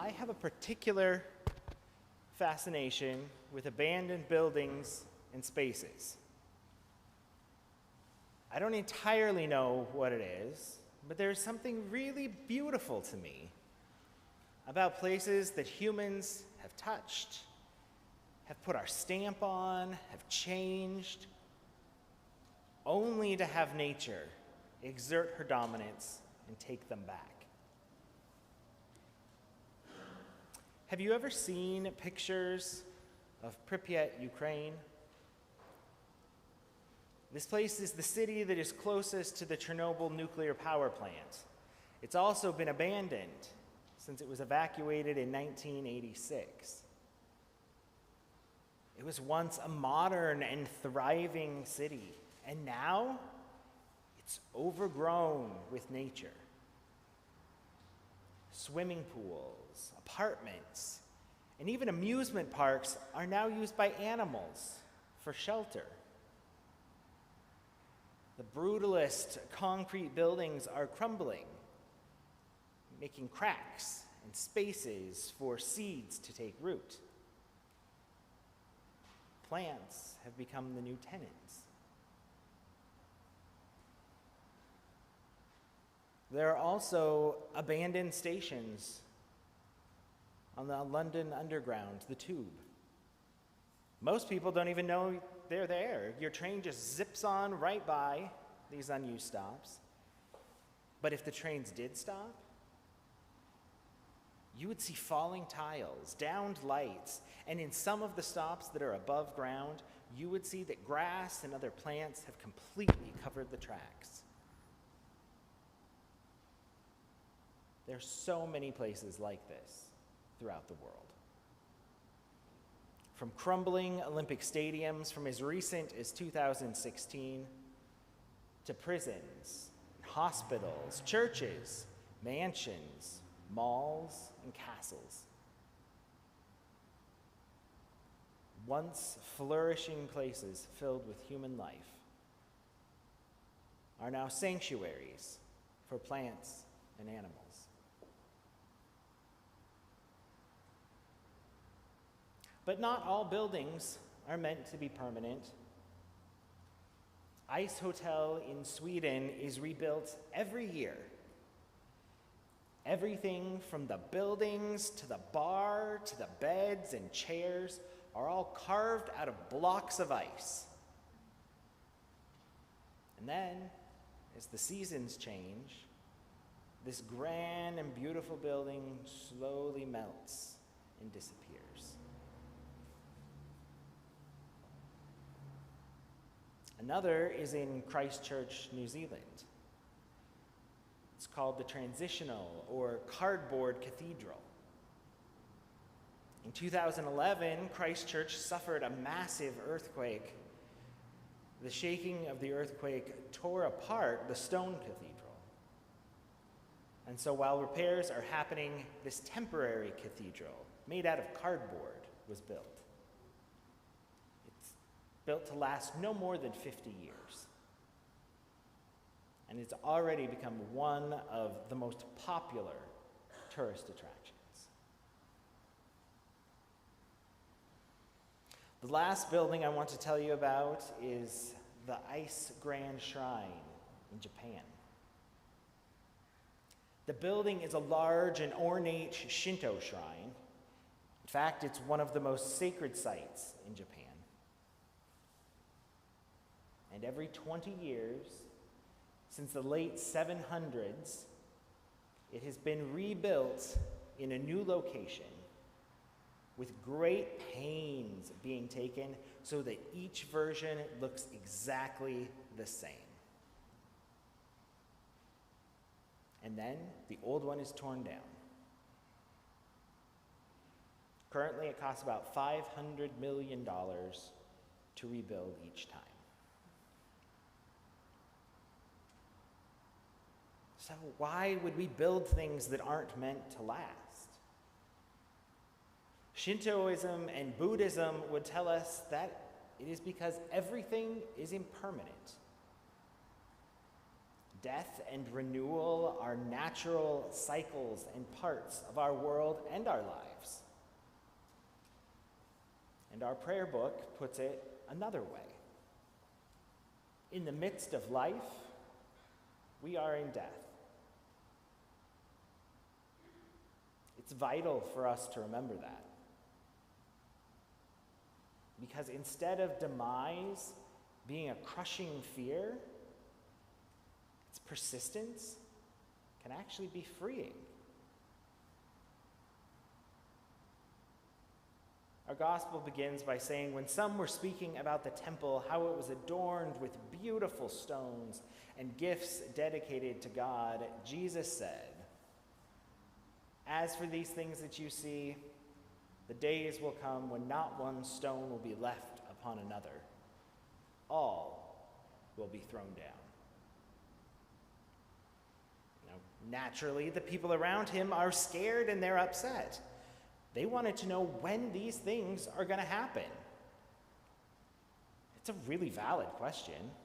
I have a particular fascination with abandoned buildings and spaces. I don't entirely know what it is, but there's something really beautiful to me about places that humans have touched, have put our stamp on, have changed, only to have nature exert her dominance and take them back. Have you ever seen pictures of Pripyat, Ukraine? This place is the city that is closest to the Chernobyl nuclear power plant. It's also been abandoned since it was evacuated in 1986. It was once a modern and thriving city, and now it's overgrown with nature. Swimming pools, apartments, and even amusement parks are now used by animals for shelter. The brutalist concrete buildings are crumbling, making cracks and spaces for seeds to take root. Plants have become the new tenants. There are also abandoned stations on the London Underground, the Tube. Most people don't even know they're there. Your train just zips on right by these unused stops. But if the trains did stop, you would see falling tiles, downed lights, and in some of the stops that are above ground, you would see that grass and other plants have completely covered the tracks. There are so many places like this throughout the world. From crumbling Olympic stadiums from as recent as 2016 to prisons, hospitals, churches, mansions, malls, and castles. Once flourishing places filled with human life are now sanctuaries for plants and animals. But not all buildings are meant to be permanent. Ice Hotel in Sweden is rebuilt every year. Everything from the buildings to the bar to the beds and chairs are all carved out of blocks of ice. And then, as the seasons change, this grand and beautiful building slowly melts and disappears. Another is in Christchurch, New Zealand. It's called the Transitional or Cardboard Cathedral. In 2011, Christchurch suffered a massive earthquake. The shaking of the earthquake tore apart the stone cathedral. And so while repairs are happening, this temporary cathedral, made out of cardboard, was built. It's built to last no more than 50 years. And it's already become one of the most popular tourist attractions. The last building I want to tell you about is the Ice Grand Shrine in Japan. The building is a large and ornate Shinto shrine. In fact, it's one of the most sacred sites in Japan. And every 20 years, since the late 700s, it has been rebuilt in a new location with great pains being taken so that each version looks exactly the same. And then the old one is torn down. Currently, it costs about $500 million to rebuild each time. So why would we build things that aren't meant to last? Shintoism and Buddhism would tell us that it is because everything is impermanent. Death and renewal are natural cycles and parts of our world and our lives. And our prayer book puts it another way. In the midst of life, we are in death. It's vital for us to remember that. Because instead of demise being a crushing fear, its persistence can actually be freeing. Our gospel begins by saying, when some were speaking about the temple, how it was adorned with beautiful stones and gifts dedicated to God, Jesus said, "As for these things that you see, the days will come when not one stone will be left upon another. All will be thrown down." Now, naturally, the people around him are scared and they're upset. They wanted to know when these things are going to happen. It's a really valid question.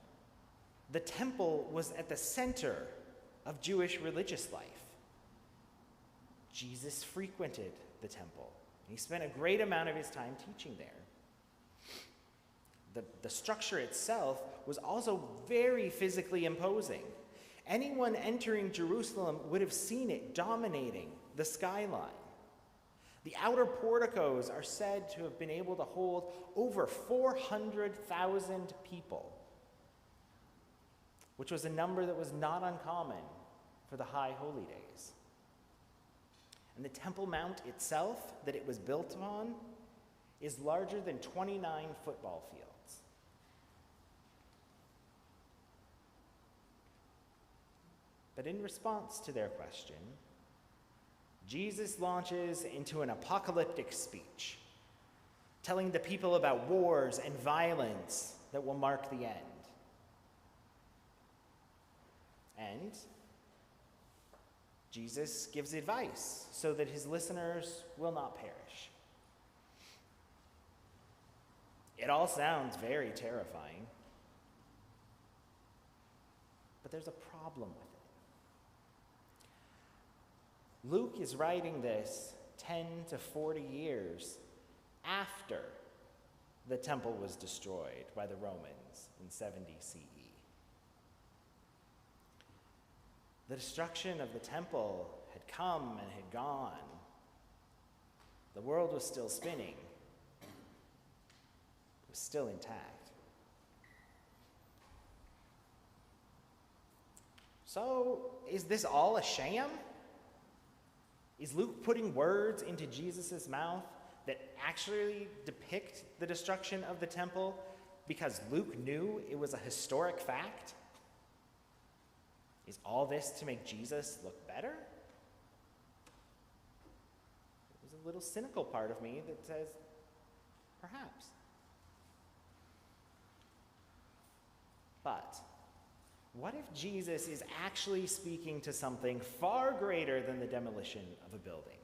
The temple was at the center of Jewish religious life. Jesus frequented the temple. He spent a great amount of his time teaching there. The structure itself was also very physically imposing. Anyone entering Jerusalem would have seen it dominating the skyline. The outer porticos are said to have been able to hold over 400,000 people, which was a number that was not uncommon for the high holy days. And the Temple Mount itself, that it was built on, is larger than 29 football fields. But in response to their question, Jesus launches into an apocalyptic speech, telling the people about wars and violence that will mark the end. And Jesus gives advice so that his listeners will not perish. It all sounds very terrifying, but there's a problem with it. Luke is writing this 10 to 40 years after the temple was destroyed by the Romans in 70 CE. The destruction of the temple had come and had gone. The world was still spinning. It was still intact. So, is this all a sham? Is Luke putting words into Jesus' mouth that actually depict the destruction of the temple because Luke knew it was a historic fact? Is all this to make Jesus look better? There's a little cynical part of me that says, perhaps. But what if Jesus is actually speaking to something far greater than the demolition of a building?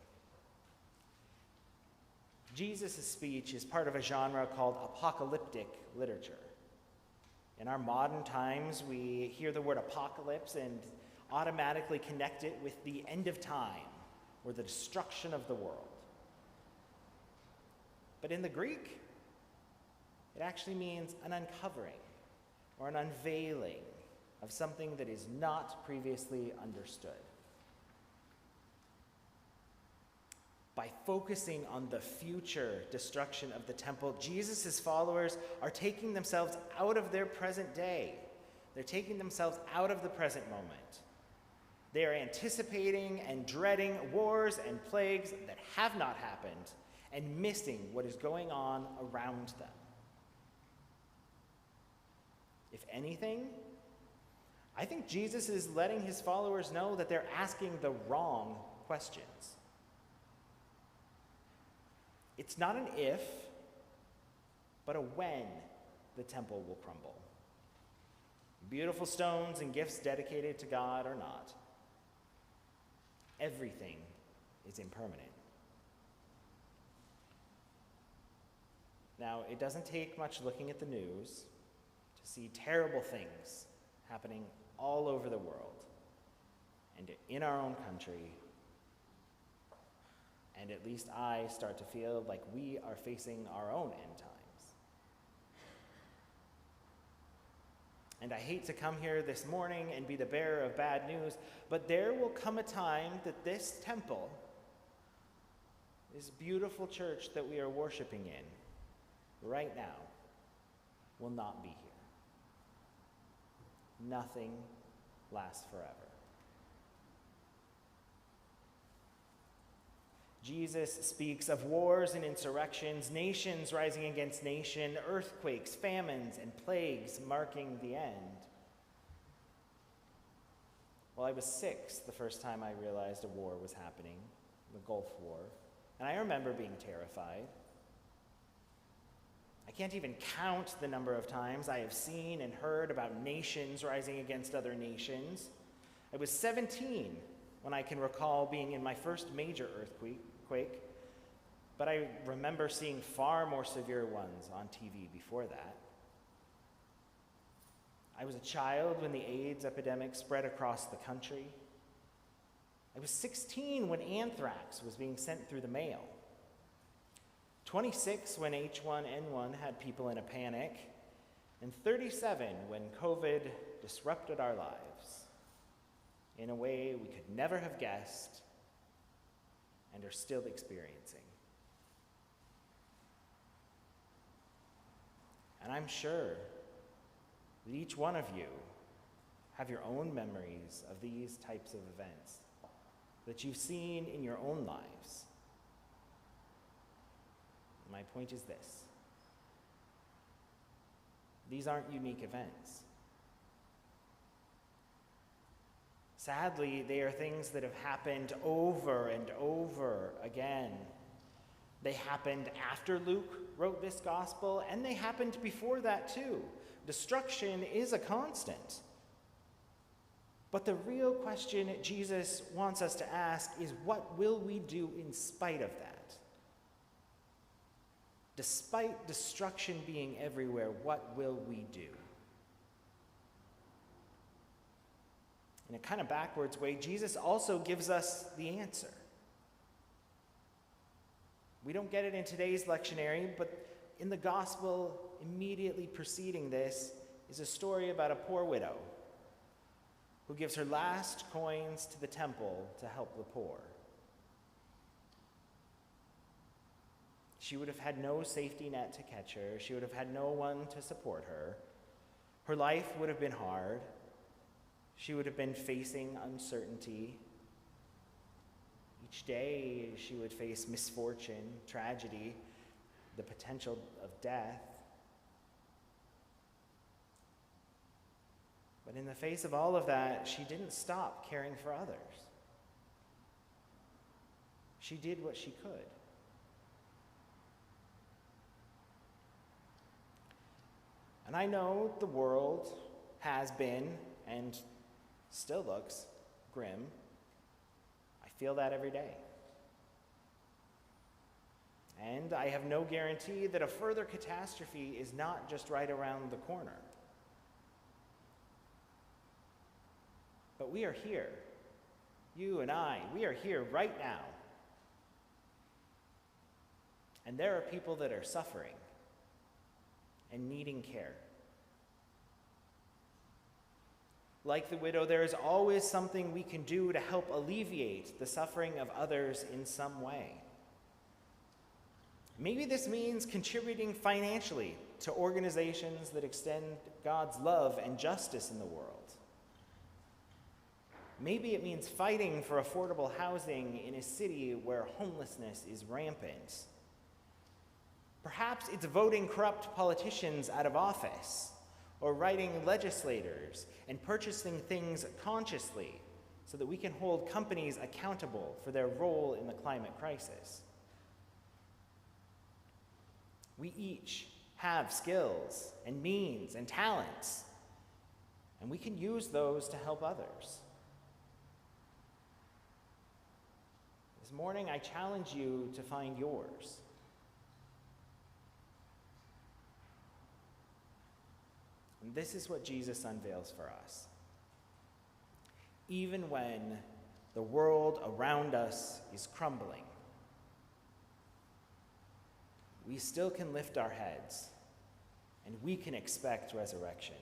Jesus' speech is part of a genre called apocalyptic literature. In our modern times, we hear the word apocalypse and automatically connect it with the end of time or the destruction of the world. But in the Greek, it actually means an uncovering or an unveiling of something that is not previously understood. By focusing on the future destruction of the temple, Jesus' followers are taking themselves out of their present day. They're taking themselves out of the present moment. They are anticipating and dreading wars and plagues that have not happened and missing what is going on around them. If anything, I think Jesus is letting his followers know that they're asking the wrong questions. It's not an if, but a when the temple will crumble. Beautiful stones and gifts dedicated to God or not. Everything is impermanent. Now, it doesn't take much looking at the news to see terrible things happening all over the world and in our own country. And at least I start to feel like we are facing our own end times. And I hate to come here this morning and be the bearer of bad news, but there will come a time that this temple, this beautiful church that we are worshiping in right now, will not be here. Nothing lasts forever. Jesus speaks of wars and insurrections, nations rising against nation, earthquakes, famines, and plagues marking the end. Well, I was 6 the first time I realized a war was happening, the Gulf War, and I remember being terrified. I can't even count the number of times I have seen and heard about nations rising against other nations. I was 17 when I can recall being in my first major earthquake, but I remember seeing far more severe ones on TV before that. I was a child when the AIDS epidemic spread across the country. I was 16 when anthrax was being sent through the mail. 26 when H1N1 had people in a panic, and 37 when COVID disrupted our lives in a way we could never have guessed and are still experiencing. And I'm sure that each one of you have your own memories of these types of events that you've seen in your own lives. My point is this: these aren't unique events. Sadly, they are things that have happened over and over again. They happened after Luke wrote this gospel, and they happened before that too. Destruction is a constant. But the real question Jesus wants us to ask is, what will we do in spite of that? Despite destruction being everywhere, what will we do? In a kind of backwards way, Jesus also gives us the answer. We don't get it in today's lectionary, but in the gospel immediately preceding this is a story about a poor widow who gives her last coins to the temple to help the poor. She would have had no safety net to catch her. She would have had no one to support her. Her life would have been hard. She would have been facing uncertainty. Each day she would face misfortune, tragedy, the potential of death. But in the face of all of that, she didn't stop caring for others. She did what she could. And I know the world has been and still looks grim. I feel that every day. And I have no guarantee that a further catastrophe is not just right around the corner. But we are here. You and I, we are here right now. And there are people that are suffering and needing care. Like the widow, there is always something we can do to help alleviate the suffering of others in some way. Maybe this means contributing financially to organizations that extend God's love and justice in the world. Maybe it means fighting for affordable housing in a city where homelessness is rampant. Perhaps it's voting corrupt politicians out of office, or writing legislators and purchasing things consciously so that we can hold companies accountable for their role in the climate crisis. We each have skills and means and talents, and we can use those to help others. This morning, I challenge you to find yours. And this is what Jesus unveils for us. Even when the world around us is crumbling, we still can lift our heads and we can expect resurrection.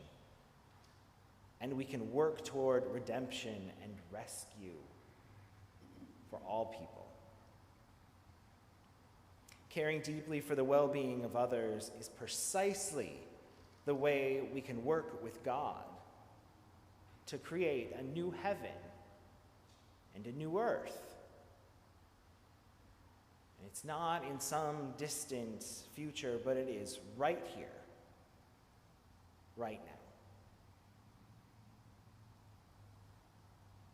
And we can work toward redemption and rescue for all people. Caring deeply for the well-being of others is precisely the way we can work with God to create a new heaven and a new earth. And it's not in some distant future, but it is right here, right now.